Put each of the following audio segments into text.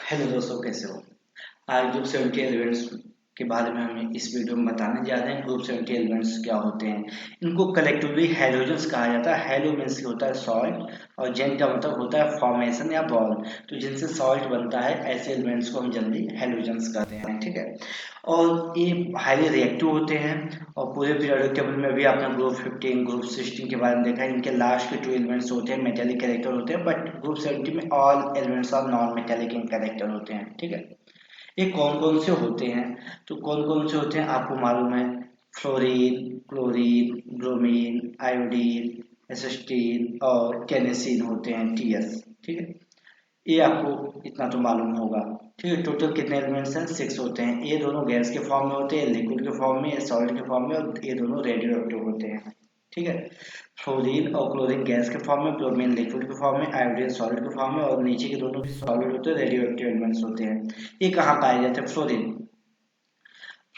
Hello दोस्तों, कैसे हो। आज ग्रुप 70 एलिमेंट्स के बारे में हमें इस वीडियो में बताने जा रहे हैं। ग्रुप 70 एलिमेंट्स क्या होते हैं। इनको कलेक्टिवली हैलोजेंस कहा जाता है। हैलो मीन्स होता है सॉल्ट और जेन का मतलब होता है फॉर्मेशन या बॉल। तो जिनसे सॉल्ट बनता है ऐसे एलिमेंट्स को हम जनरली हैलोजेंस कहते हैं, ठीक है। और ये हाईली रिएक्टिव होते हैं। और पूरे पीरियोडिक टेबल में भी आपने ग्रुप 15 ग्रुप 16 के बारे में देखा है। इनके लास्ट के 2 एलिमेंट्स होते हैं मेटेलिक कैरेक्टर होते हैं, बट ग्रुप 70 में all elements are non metallic in character होते हैं, ठीक है। ये कौन कौन से होते हैं, तो कौन कौन से होते हैं आपको मालूम है। Fluorine, chlorine, bromine, iodine, astatine और टेनेसीन होते हैं, टीएस, ठीक है। ये आपको इतना तो मालूम होगा, ठीक है। टोटल कितने एलिमेंट्स हैं, 6 होते हैं। ये दोनों गैस के फॉर्म में होते हैं, लिक्विड के फॉर्म में, सॉल्ट के फॉर्म में, और ये दोनों रेडियो एक्टिव होते हैं, ठीक है। फ्लोरीन और क्लोरीन गैस के फॉर्म में, ब्रोमीन लिक्विड के फॉर्म में, आयोडीन सॉलिड के फॉर्म में, और नीचे के दोनों भी सॉलिड होते हैं, रेडियो एक्टिव एलिमेंट्स होते हैं। ये कहाँ पाए जाते हैं, fluorine.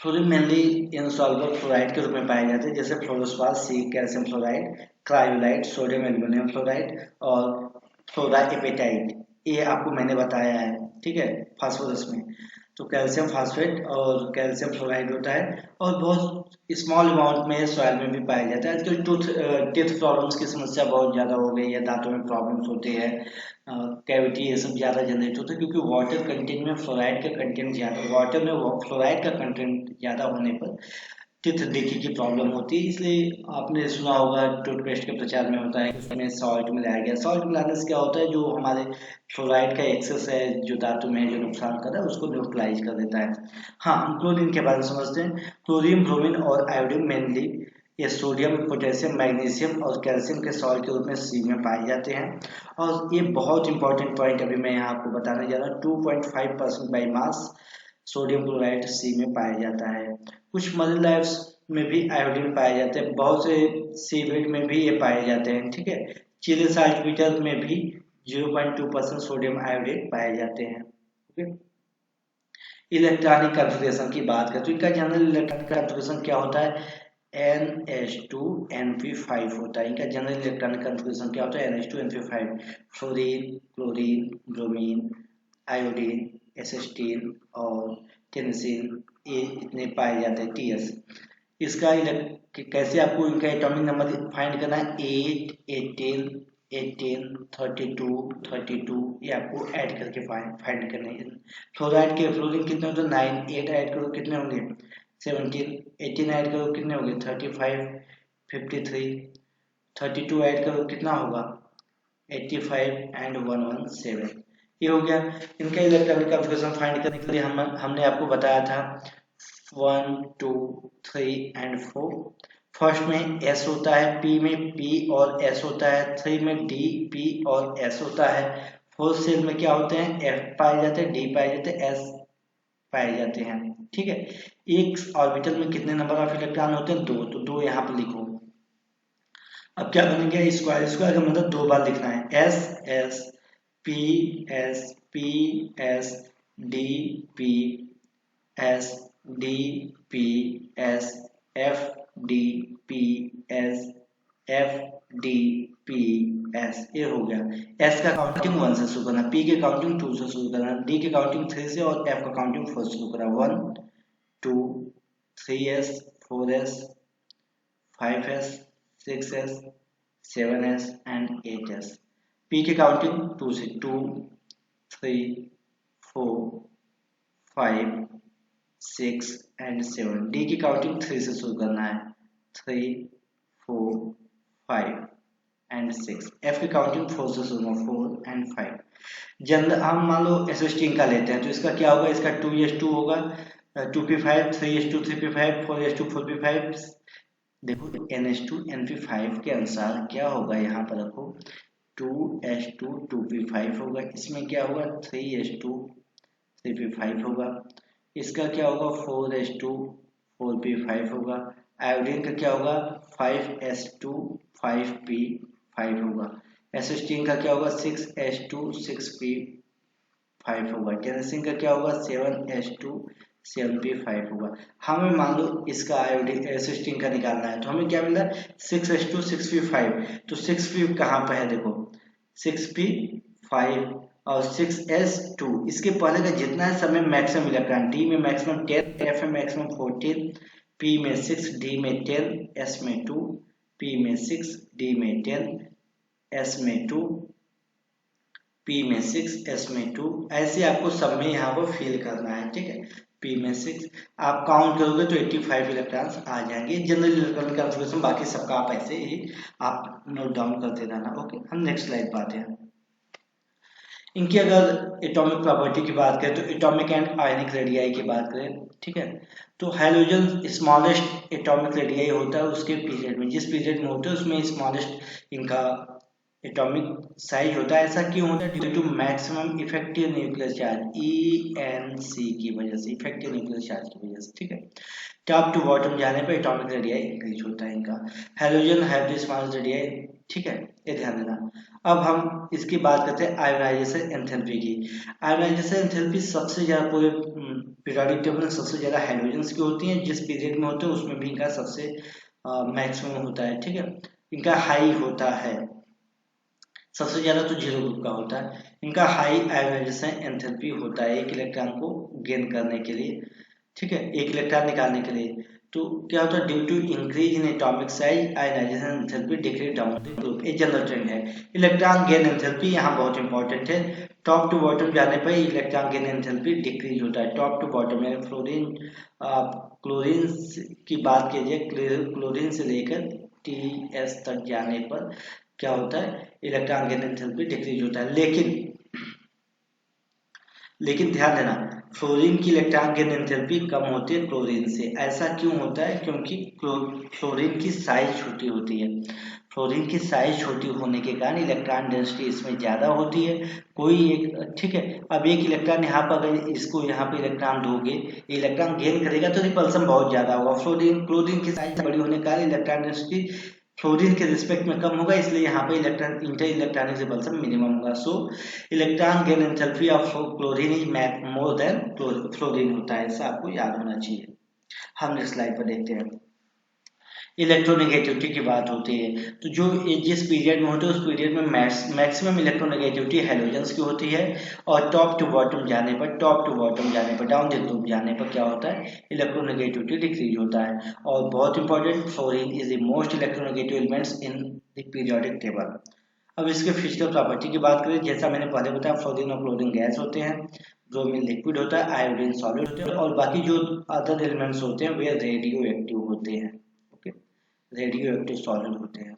Fluorine mainly insoluble fluoride के रूप में पाए जाते हैं, जैसे फ्लोरोस्पार सी, calcium fluoride, cryolite, sodium aluminium fluoride और फ्लोराइड। ये आपको मैंने बताया है, ठीक है, फास्फोरस में। तो कैल्शियम फास्फेट और कैल्शियम फ्लोराइड होता है, और बहुत स्मॉल अमाउंट में सॉइल में भी पाया जाता है। आजकल टीथ प्रॉब्लम्स की समस्या बहुत ज़्यादा हो गई है, दांतों में प्रॉब्लम्स होती है, कैविटी, ये सब ज़्यादा जनरेट होता है, क्योंकि वाटर कंटेंट में फ्लोराइड का कंटेंट ज़्यादा, वाटर में फ्लोराइड का कंटेंट ज़्यादा होने पर टीथ देखी की प्रॉब्लम होती है। इसलिए आपने सुना होगा टूथपेस्ट के प्रचार में होता है कि उसमें सॉल्ट मिलाया गया। सॉल्ट मिलाने से क्या होता है, जो हमारे फ्लोराइड का एक्सेस है जो धातु में है, जो नुकसान कर रहा है, उसको न्यूट्रलाइज कर देता है। हाँ, हम क्लोरीन के बारे में समझते हैं। क्लोरीन, ब्रोमीन और आयोडीन मेनली ये सोडियम, पोटेशियम, मैग्नीशियम और कैल्शियम के सॉल्ट के रूप में सी में पाए जाते हैं। और ये बहुत इंपॉर्टेंट पॉइंट अभी मैं यहाँ आपको बताने जा रहा हूँ। 2.5% by mass sodium chloride sea में पाया जाता है। कुछ मरीन लाइफ्स में भी आयोडीन पाए जाते हैं, बहुत से सीवेड में भी ये पाए जाते हैं, ठीक है। चिली साल्टपीटर में भी 0.2% सोडियम आयोडेट पाए जाते हैं, ओके। इलेक्ट्रॉनिक कॉन्फ़िगरेशन की बात करें तो इनका जनरल इलेक्ट्रॉनिक कॉन्फ़िगरेशन क्या होता है, NH2NP5 होता है। इनका जनरल इलेक्ट्रॉनिक कॉन्फ़िगरेशन क्या होता है, NH2NP5। Fluorine, chlorine, bromine, iodine, astatine और टेनेसीन, ये इतने पाए जाते हैं, टीएस। इसका कैसे आपको इनका एटॉमिक नंबर फाइंड करना है, 8, 18, 18, 32, 32, ये आपको ऐड करके फाइंड करने हैं। फ्लोराइड के फ्लोरीन कितने होते हैं, 9, 8 ऐड करो कितने होंगे, 17, 18 ऐड करो कितने होंगे, 35, 53, 32 ऐड करो कितना होगा, 85 एंड 117। ये हो गया। इनका इलेक्ट्रॉनिक कॉन्फ़िगरेशन फाइंड करने के लिए हमने आपको बताया था 1, 2, 3 एंड 4। फर्स्ट में S होता है, P में P और S होता है, 3 में D, P और S होता है, फोर्थ सेल में क्या होते हैं, F पाए जाते हैं, D पाए जाते हैं, S पाए जाते हैं, ठीक है। एक ऑर्बिटल में कितने नंबर ऑफ इलेक्ट्रॉन होते हैं, 2, तो 2 यहाँ पर लिखो। अब क्या बनेगा, स्क्वायर, स्क्वायर का मतलब 2 बार लिखना है, S S P S P S D P S D P S F D P S F D P S, ये हो गया। S का काउंटिंग 1 से शुरू करना, P के काउंटिंग 2 से शुरू करना, D के काउंटिंग 3 से और F का काउंटिंग 4 से शुरू करना। 1, 2, 3S, 4S, 5S, 6S, 7S and 8S। P की काउंटिंग 2 से 2, 3, 4, 5, 6 एंड 7। D की काउंटिंग 3 से शुरू करना है, 3, 4, 5 एंड 6। F की काउंटिंग 4 से शुरू होगा, 4 एंड 5। जनरल हम मान लो एसिस्टीन का लेते हैं, तो इसका क्या होगा, इसका 2s2 होगा, 2p5, 3s2 3p5, 4s2 4p5। देखो NH2 NP5 के अनुसार क्या होगा, यहाँ पर रखो 2s2 2p5 होगा, इसमें क्या होगा 3s2 3p5 होगा, इसका क्या होगा 4s2 4p5 होगा, आयोडीन का क्या होगा 5s2 5p5 होगा, एसिस्टीन का क्या होगा 6s2 6p5 होगा, टेनेसिन का क्या होगा 7s2 7p5 होगा। हमें मान लो इसका आयोडीन एसिस्टीन का निकालना है, तो हमें क्या मिला 6s2 6p5। तो 6p कहाँ पर है, देखो 6p5 और 6s2 इसके पहले का जितना है सब में मैक्सिमम इलेक्ट्रॉन, डी में मैक्सिमम 10, एफ में मैक्सिमम 14, पी में 6, डी में 10, एस में 2, पी में 6, डी में 10, एस में 2, पी में 6, एस में 2, ऐसे आपको सब में यहाँ पर फिल करना है। ठीक है, पी में 6 आप काउंट करोगे तो 85 इलेक्ट्रॉन्स आ जाएंगे। जनरल इलेक्ट्रॉनिक कॉन्फ़िगरेशन बाकी सबका आप ऐसे ही आप नोट डाउन करते रहना। ओके, हम नेक्स्ट स्लाइड पर आते हैं। इनकी अगर एटॉमिक प्रॉपर्टी की बात करें तो एटॉमिक एंड आयनिक रेडियाई की बात करें, ठीक है, तो हाइड्रोजन स्मॉलेस्ट एटॉमिक रेडियाई होता है उसके पीरियड में, जिस पीरियड में होता है उसमें स्मॉलेस्ट इनका एटॉमिक साइज होता है। ऐसा क्यों होता है? Due to maximum effective nuclear charge ENC की वजह से, इफेक्टिव न्यूक्लियर चार्ज की वजह से। ठीक है, टॉप टू बॉटम जाने पर एटॉमिक रेडियाई इंक्रीज होता है इनका। हाइड्रोजन हैव स्मॉलेस्ट रेडियाई, ठीक है, ये ध्यान देना। अब हम इसकी बात करते हैं आयोनाइजेशन एंथैल्पी की। आयोनाइजेशन एंथैल्पी सबसे ज्यादा पूरे पीरियोडिक टेबल में सबसे ज्यादा हाइड्रोजन की होती हैं, जिस पीरियड में होते हैं उसमें भी इनका सबसे मैक्सिमम होता है। ठीक है, इनका हाई होता है, सबसे ज्यादा तो 0 ग्रुप का होता है। इनका हाई आयोनाइजेशन एंथैल्पी होता है एक इलेक्ट्रॉन को गेन करने के लिए, ठीक है, एक इलेक्ट्रॉन निकालने के लिए। तो क्या होता है? Due to increase in atomic size ionisation enthalpy decrease down the group, ये जनरल ट्रेंड है। इलेक्ट्रॉन गेन एंथैल्पी यहाँ बहुत इंपॉर्टेंट है। टॉप टू बॉटम जाने पर इलेक्ट्रॉन गेन एंथैल्पी डिक्रीज होता है। टॉप टू बॉटम यानी फ्लोरीन क्लोरीन की बात कीजिए, क्लोरीन से लेकर TS तक जाने पर क्या होता है? इलेक्ट्रॉन गेन एंथैल्पी डिक्रीज होता है। लेकिन ध्यान देना, फ्लोरीन की इलेक्ट्रॉन गेन एंथैल्पी कम होती है क्लोरीन से। ऐसा क्यों होता है? क्योंकि फ्लोरीन की साइज छोटी होती है। फ्लोरीन की साइज छोटी होने के कारण इलेक्ट्रॉन डेंसिटी इसमें ज्यादा होती है। कोई एक, ठीक है, अब एक इलेक्ट्रॉन यहाँ पर अगर इसको यहाँ पे इलेक्ट्रॉन दोगे, इलेक्ट्रॉन गेन करेगा तो रिपल्सन बहुत ज्यादा होगा। क्लोरीन की साइज बड़ी होने के कारण इलेक्ट्रॉन डेंसिटी फ्लोरीन के रिस्पेक्ट में कम होगा, इसलिए यहाँ पे electron inter electronic repulsion minimum होगा। So electron gain enthalpy of chlorine is more than fluorine होता है, ऐसा आपको याद होना चाहिए। हम नेक्स्ट स्लाइड पर देखते हैं। इलेक्ट्रोनेगेटिविटी की बात होती है तो जो जिस पीरियड में होते हैं उस पीरियड में मैक्सिमम इलेक्ट्रोनेगेटिविटी हैलोजेंस की होती है, और टॉप टू बॉटम जाने पर डाउन द ग्रुप जाने पर क्या होता है? इलेक्ट्रोनेगेटिविटी डिक्रीज होता है। और बहुत important, fluorine is the most electronegative elements in the periodic table. अब इसके फिजिकल प्रॉपर्टी की बात करें, जैसा मैंने पहले बताया, फ्लोरीन और क्लोरीन गैस होते हैं, ब्रोमीन लिक्विड होता है, आयोडीन सॉलिड होते हैं, और बाकी जो अदर एलिमेंट्स होते हैं वे रेडियो एक्टिव होते हैं। रेडियो एक्टिव सॉलिड होते हैं।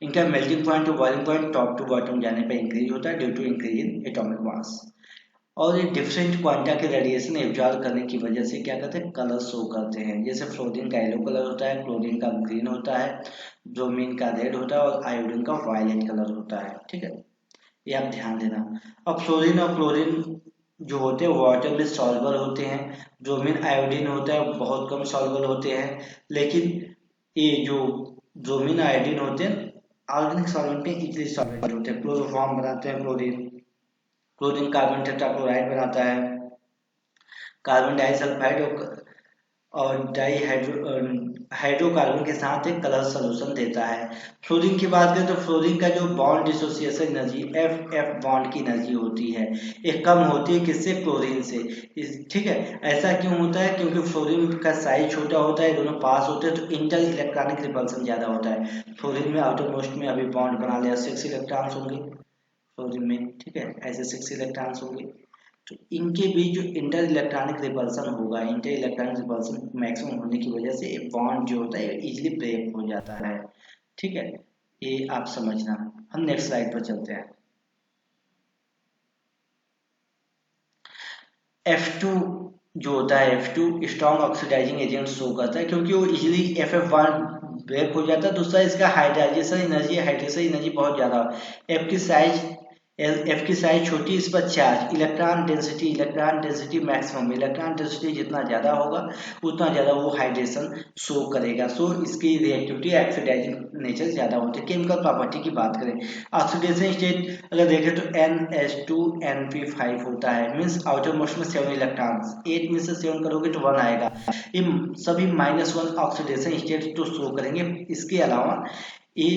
इनका मेल्टिंग पॉइंट और boiling point top to bottom जाने पर इंक्रीज होता है due to increase in atomic mass. और ये डिफरेंट क्वांटा के रेडिएशन एब्जॉर्ब करने की वजह से क्या करते हैं? कलर शो करते हैं। जैसे फ्लोरीन का येलो कलर होता है, क्लोरीन का ग्रीन होता है, ब्रोमीन का रेड होता है, और आयोडीन का वायलेट कलर होता है। ठीक है, ये आप ध्यान देना। अब फ्लोरीन और क्लोरीन जो होते हैं वाटर में सॉल्युबल होते हैं, ब्रोमीन आयोडीन होता है बहुत कम सॉल्युबल होते हैं। लेकिन ये जो ब्रोमीन आयोडीन होते हैं ऑर्गेनिक सॉल्वेंट में इजीली सॉल्वेंट होते हैं, क्लोरोफॉर्म बनाते हैं। क्लोरीन कार्बन टेट्राक्लोराइड बनाता है, कार्बन डाइसल्फाइड और हाइड्रोकार्बन के साथ एक कलर सोल्यूशन देता है। फ्लोरीन की बात करें तो फ्लोरीन का जो bond dissociation energy F bond की एनर्जी होती है, ये कम होती है किससे? क्लोरीन से। ठीक है, ऐसा क्यों होता है? क्योंकि फ्लोरीन का साइज छोटा होता है, दोनों पास होते हैं, तो इंटर इलेक्ट्रॉनिक रिपल्सन ज्यादा होता है। फ्लोरीन में आउटर मोस्ट में अभी बॉन्ड बना लिया, 6 इलेक्ट्रॉन्स होंगे फ्लोरीन में, ठीक है, ऐसे 6 इलेक्ट्रॉन्स होंगे। तो इनके बीच जो इंटर इलेक्ट्रॉनिक रिपल्सन होगा, इंटर इलेक्ट्रॉनिक रिपल्सन मैक्सिमम होने की वजह से बॉन्ड जो होता है इजीली ब्रेक हो जाता है। ठीक है, ये आप समझना। हम नेक्स्ट स्लाइड पर चलते हैं। F2 जो होता है, F2 strong oxidising agent show करता है, क्योंकि वो इजीली FF बॉन्ड ब्रेक हो जाता है। दूसरा इसका हाइड्रेशन एनर्जी बहुत ज्यादा। एफ की साइज छोटी, इस पर charge, electron density maximum, electron density जितना ज्यादा होगा उतना ज्यादा वो हाइड्रेशन शो करेगा। सो इसकी रिएक्टिविटी ऑक्सीडाइजिंग नेचर ज्यादा होती है। केमिकल प्रॉपर्टी की बात करें, ऑक्सीडेशन स्टेट अगर देखें तो NH2NP5 होता है, मीन्स आउटर मोस्ट में 7 इलेक्ट्रॉन्स, 8 में से 7 करोगे तो 1 आएगा। ये सभी -1 ऑक्सीडेशन स्टेट तो शो करेंगे। इसके अलावा ये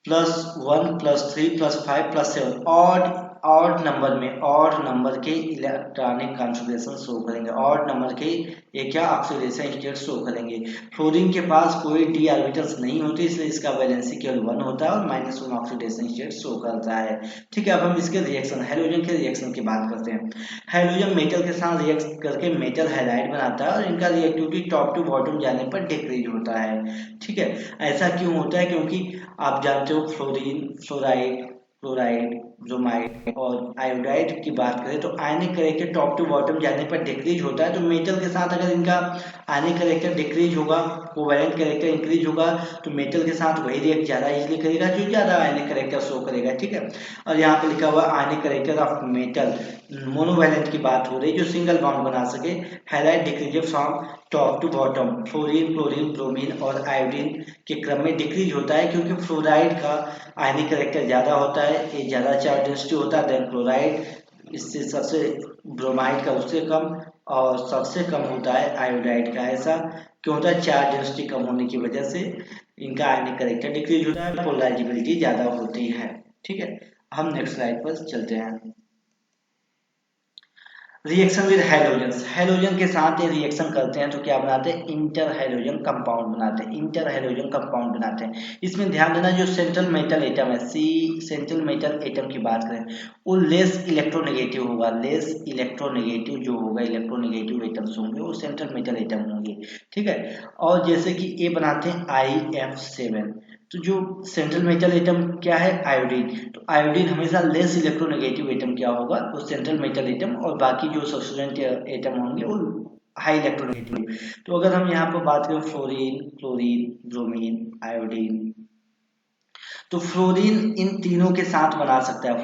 +1 +3 +5 +7 ऑड नंबर में ऑड नंबर के इलेक्ट्रॉनिक कॉन्फ़िगरेशन शो करेंगे। ऑड नंबर के ये क्या ऑक्सीडेशन स्टेट शो करेंगे। फ्लोरीन के पास कोई डी ऑर्बिटल्स नहीं होते, इसलिए इसका वैलेंसी केवल 1 होता है और -1 ऑक्सीडेशन स्टेट शो करता है। ठीक है, अब हम इसके रिएक्शन हैलोजन के रिएक्शन की बात करते हैं। हैलोजन मेटल के साथ रिएक्ट करके मेटल हैलाइड बनाता है और इनका रिएक्टिविटी टॉप टू बॉटम जाने पर डिक्रीज होता है। ठीक है, ऐसा क्यों होता है? क्योंकि आप जानते हो फ्लोरीन, फ्लोराइड, क्लोराइड, ब्रोमाइड और आयोडाइड की बात करें तो ionic character top to bottom जाने पर डिक्रीज होता है। तो मेटल के साथ अगर इनका आयनिक करेक्टर डिक्रीज होगा, कोवैलेंट करेक्टर इंक्रीज होगा, तो मेटल के साथ वही रिएक्ट ज्यादा इजीली करेगा जो ज्यादा आयनिक करेक्टर शो करेगा। ठीक है, और यहाँ पे लिखा हुआ आयनिक करेक्टर ऑफ मेटल मोनोवैलेंट की बात हो रही है जो सिंगल बॉन्ड बना सके। Halide decrease from top to bottom. Fluorine, chlorine, bromine और आयोडीन के क्रम में डिक्रीज होता है क्योंकि फ्लोराइड का आयनिक करेक्टर ज्यादा होता है, ये ज्यादा चार्ज डेंसिटी होता है देन क्लोराइड, इससे सबसे ब्रोमाइड का उससे कम और सबसे कम होता है आयोडाइड का। ऐसा क्यों होता है? चार्ज डेंसिटी कम होने की वजह से इनका आयनिक करेक्टर डिक्रीज होता है, पोलराइजेबिलिटी ज्यादा होती है। ठीक है, हम नेक्स्ट स्लाइड पर चलते हैं। रिएक्शन विद हैलोजन्स, हैलोजन के साथ ये रिएक्शन करते हैं तो क्या बनाते हैं? इंटर हैलोजन कंपाउंड बनाते हैं। इंटर हैलोजन कंपाउंड बनाते हैं। इसमें ध्यान देना जो सेंट्रल मेटल एटम है, सी सेंट्रल मेटल एटम की बात करें, वो लेस इलेक्ट्रोनेगेटिव होगा। लेस इलेक्ट्रोनेगेटिव जो होगा, इलेक्ट्रोनेगेटिव एटम्स होंगे वो सेंट्रल मेटल एटम होंगे। ठीक है, और जैसे कि ये बनाते हैं IF7, तो जो सेंट्रल मेटल एटम क्या है? आयोडीन। तो आयोडीन हमेशा लेस इलेक्ट्रोनेगेटिव एटम क्या होगा? वो सेंट्रल मेटल एटम, और बाकी जो सब्स्टिट्यूएंट एटम होंगे वो हाई इलेक्ट्रोनेगेटिव। तो अगर हम यहाँ पर बात करें फ्लोरीन, क्लोरीन, ब्रोमीन, आयोडीन, तो फ्लोरीन इन तीनों के साथ बना सकता है।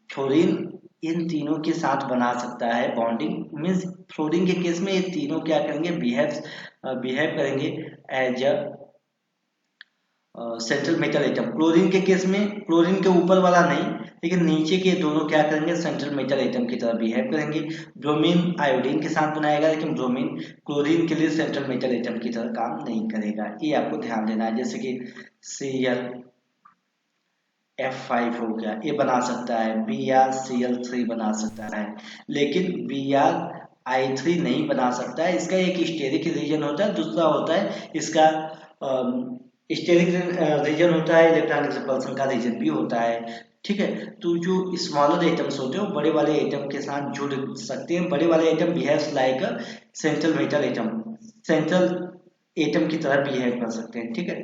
फ्लोरीन इन तीनों के साथ बना सकता है बॉन्डिंग। मीन्स फ्लोरीन के केस में ये तीनों क्या करेंगे? बिहेव करेंगे as a central metal atom. Chlorine के केस में क्लोरीन के ऊपर वाला नहीं, लेकिन नीचे के दोनों क्या करेंगे? सेंट्रल मेटल एटम की तरह बिहेव करेंगे। ब्रोमीन आयोडीन के साथ बनाएगा, लेकिन ब्रोमीन क्लोरीन के लिए सेंट्रल मेटल एटम की तरह काम नहीं करेगा। ये आपको ध्यान देना है। जैसे कि ClF5 हो गया, ये बना सकता है। BrCl3 बना सकता है, लेकिन BrI3 नहीं बना सकता है। इसका एक स्टेरिक रीजन होता है, दूसरा होता है इसका स्टेरिक रीजन होता है, इलेक्ट्रॉनिक रिपल्सन का रीजन भी होता है। ठीक है, तो जो स्मॉलर एटम्स होते हैं वो बड़े वाले एटम के साथ जुड़ सकते हैं। बड़े वाले एटम बिहेव्स लाइक अ central metal atom, central atom की तरह बिहेव कर सकते हैं। ठीक है,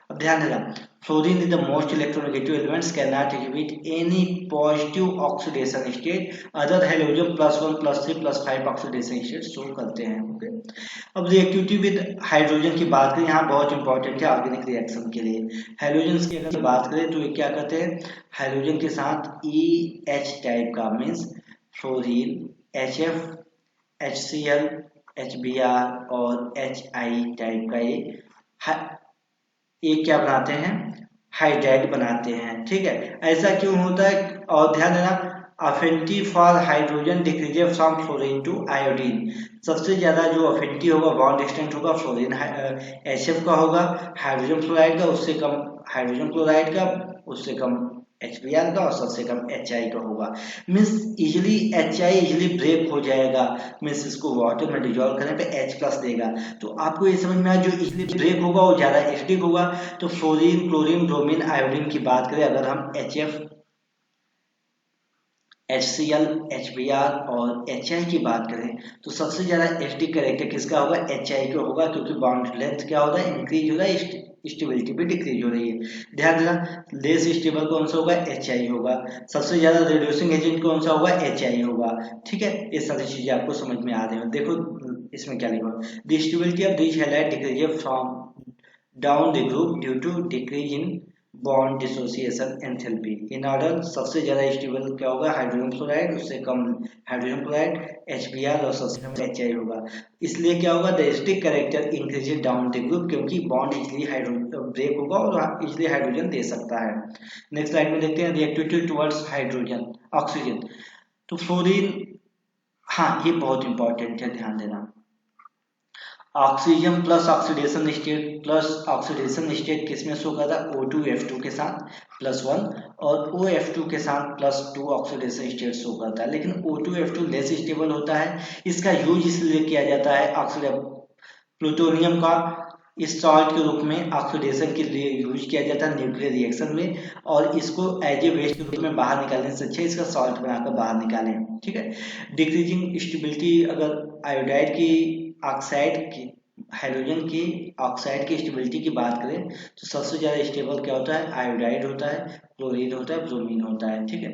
अब ध्यान देना, fluorine is the most electronegative elements, can not exhibit any positive oxidation state. Other halogen +1 +3 +5 oxidation state show करते हैं। ओके, अब रिएक्टिविटी विद हाइड्रोजन की बात करें, यहाँ बहुत इंपॉर्टेंट है ऑर्गेनिक रिएक्शन के लिए। हैलोजन की अगर बात करें तो ये क्या करते हैं? हाइड्रोजन के साथ EH टाइप का, means fluorine, HF, HCl, HBr और HI टाइप का ये क्या बनाते हैं? हाइड्राइड बनाते हैं। ठीक है, ऐसा क्यों होता है? और ध्यान देना, affinity for hydrogen decreases from fluorine to iodine. सबसे ज्यादा जो अफिनिटी होगा, बॉन्ड डिस्टेंस होगा, फ्लोरीन HF का होगा, हाइड्रोजन फ्लोराइड का उससे कम, हाइड्रोजन क्लोराइड का उससे कम, HBr का, और सबसे कम HI का होगा। Means easily HI easily break हो जाएगा। मीन्स इसको वाटर में डिजोल्व करने पे H+ देगा। तो आपको ये समझ में आया, जो इजिली ब्रेक होगा वो ज्यादा एसिडिक होगा। तो फ्लोरीन, क्लोरीन, ब्रोमीन, आयोडीन की बात करें, अगर हम HF, HCl, HBr और HI की बात करें, तो सबसे ज्यादा एसिडिक कैरेक्टर किसका होगा? HI का होगा, क्योंकि बॉन्ड लेंथ क्या हो रहा है? इंक्रीज हो रहा है, स्टेबिलिटी भी डिक्रीज हो रही है। ध्यान देना, लेस स्टेबल कौन सा होगा? HI होगा। सबसे ज्यादा रिड्यूसिंग एजेंट कौन सा होगा? HI होगा। ठीक है, ये सारी चीजें आपको समझ में आ रही हो। देखो इसमें क्या लिखा है? The stability of this halide decrease from down the group due to decrease in bond dissociation enthalpy. In order, सबसे ज्यादा स्टेबल क्या होगा? हाइड्रोजन क्लोराइड, उससे कम हाइड्रोजन क्लोराइड, HBr, और सबसे कम HI होगा। इसलिए क्या होगा? The acidic character increases down the group, क्योंकि बॉन्ड इजिली ब्रेक होगा और इजिली हाइड्रोजन दे सकता है। नेक्स्ट स्लाइड में देखते हैं रिएक्टिविटी टुवर्ड्स हाइड्रोजन, ऑक्सीजन। तो फ्लोरीन, हाँ ये बहुत इंपॉर्टेंट है, ध्यान देना। ऑक्सीजन प्लस ऑक्सीडेशन स्टेट किस में शो करता है, O2F2 के साथ +1 और OF2 के साथ +2 ऑक्सीडेशन स्टेट शो करता है। लेकिन O2F2 लेस स्टेबल होता है, इसका यूज इसलिए किया जाता है प्लूटोनियम का इस सॉल्ट के रूप में ऑक्सीडेशन के लिए यूज किया जाता है न्यूक्लियर रिएक्शन में, और इसको एज ए वेस्ट के रूप में बाहर निकालने से अच्छा इसका सॉल्ट बनाकर बाहर निकालें। ठीक है, डिक्रीजिंग स्टेबिलिटी, अगर आयोडाइड की ऑक्साइड की हाइड्रोजन की ऑक्साइड की स्टेबिलिटी की बात करें तो सबसे ज्यादा स्टेबल क्या होता है, आयोडाइड होता है, क्लोरीन होता है, ब्रोमीन होता है। ठीक है,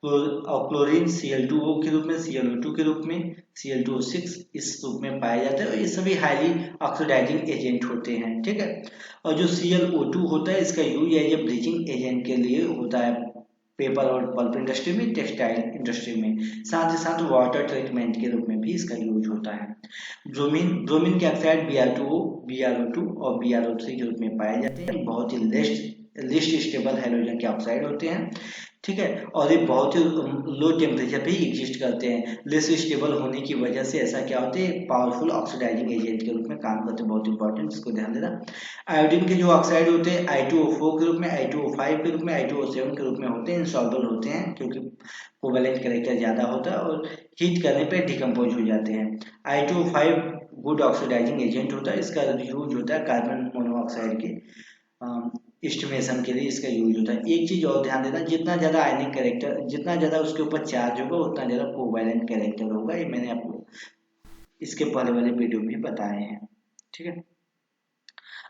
और क्लोरीन Cl2O के रूप में, ClO2 के रूप में, Cl2O6 इस रूप में पाए जाते हैं, और ये सभी हाईली ऑक्सीडाइजिंग एजेंट होते हैं। ठीक है, और जो ClO2 होता है इसका use as a bleaching agent के लिए होता है, पेपर और पल्प इंडस्ट्री में, टेक्सटाइल इंडस्ट्री में, साथ ही साथ वाटर ट्रीटमेंट के रूप में भी इसका यूज होता है। ब्रोमीन के ऑक्साइड Br2O, BrO2 और BrO3 के रूप में पाए जाते हैं, बहुत ही लिस्ट स्टेबल हाइड्रोजन के ऑक्साइड होते हैं। ठीक है, और ये बहुत ही लो टेम्परेचर पे ही एग्जिस्ट करते हैं। लेस स्टेबल होने की वजह से ऐसा क्या होते हैं, पावरफुल ऑक्सीडाइजिंग एजेंट के रूप में काम करते हैं, बहुत इंपॉर्टेंट, इसको ध्यान देना। आयोडीन के जो ऑक्साइड होते हैं I2O4 के रूप में, I2O5 के रूप में, I2O7 के रूप में होते हैं, इंसॉल्युबल होते हैं क्योंकि कोवैलेंट कैरेक्टर ज्यादा होता है और हीट करने पे डिकम्पोज हो जाते हैं। I2O5 गुड ऑक्सीडाइजिंग एजेंट होता है, इसका यूज होता है कार्बन मोनोऑक्साइड के एस्टिमेशन के लिए इसका यूज होता है। एक चीज और ध्यान देना, जितना ज्यादा आयनिक कैरेक्टर, जितना ज्यादा उसके ऊपर चार्ज होगा उतना ज्यादा कोवैलेंट कैरेक्टर होगा, ये मैंने आपको इसके पहले वाले वीडियो में बताए हैं। ठीक है,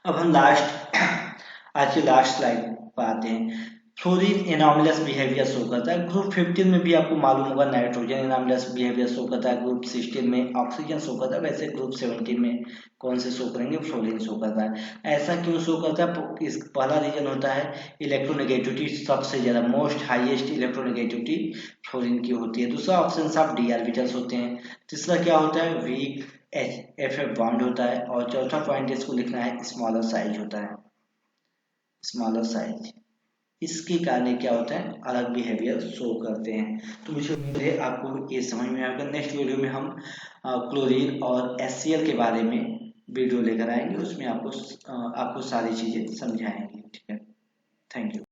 अब हम आज की लास्ट स्लाइड पर आते हैं। फ्लोरीन एनॉमलस बिहेवियर शो करता है, ग्रुप 15 में भी आपको मालूम होगा नाइट्रोजन एनॉमलस बिहेवियर शो करता है, ग्रुप 16 में ऑक्सीजन शो करता है, वैसे ग्रुप 17 में कौन से शो करेंगे, फ्लोरीन शो करता है। ऐसा क्यों शो करता है, इस पहला रीजन होता है इलेक्ट्रोनेगेटिविटी, सबसे ज्यादा मोस्ट हाईएस्ट इलेक्ट्रोनेगेटिविटी फ्लोरीन की होती है। दूसरा ऑप्शन ऑफ डी ऑर्बिटल्स होते हैं। तीसरा क्या होता है, वीक FF बॉन्ड होता है, और चौथा पॉइंट इसको लिखना है, स्मॉलर साइज होता है, स्मॉलर साइज। इसके कारण क्या होता है, अलग बिहेवियर शो करते हैं। तो मुझे उम्मीद है आपको ये समझ में आएगा। नेक्स्ट वीडियो में हम क्लोरीन और HCl के बारे में वीडियो लेकर आएंगे, उसमें आपको सारी चीजें समझाएंगे। ठीक है, थैंक यू।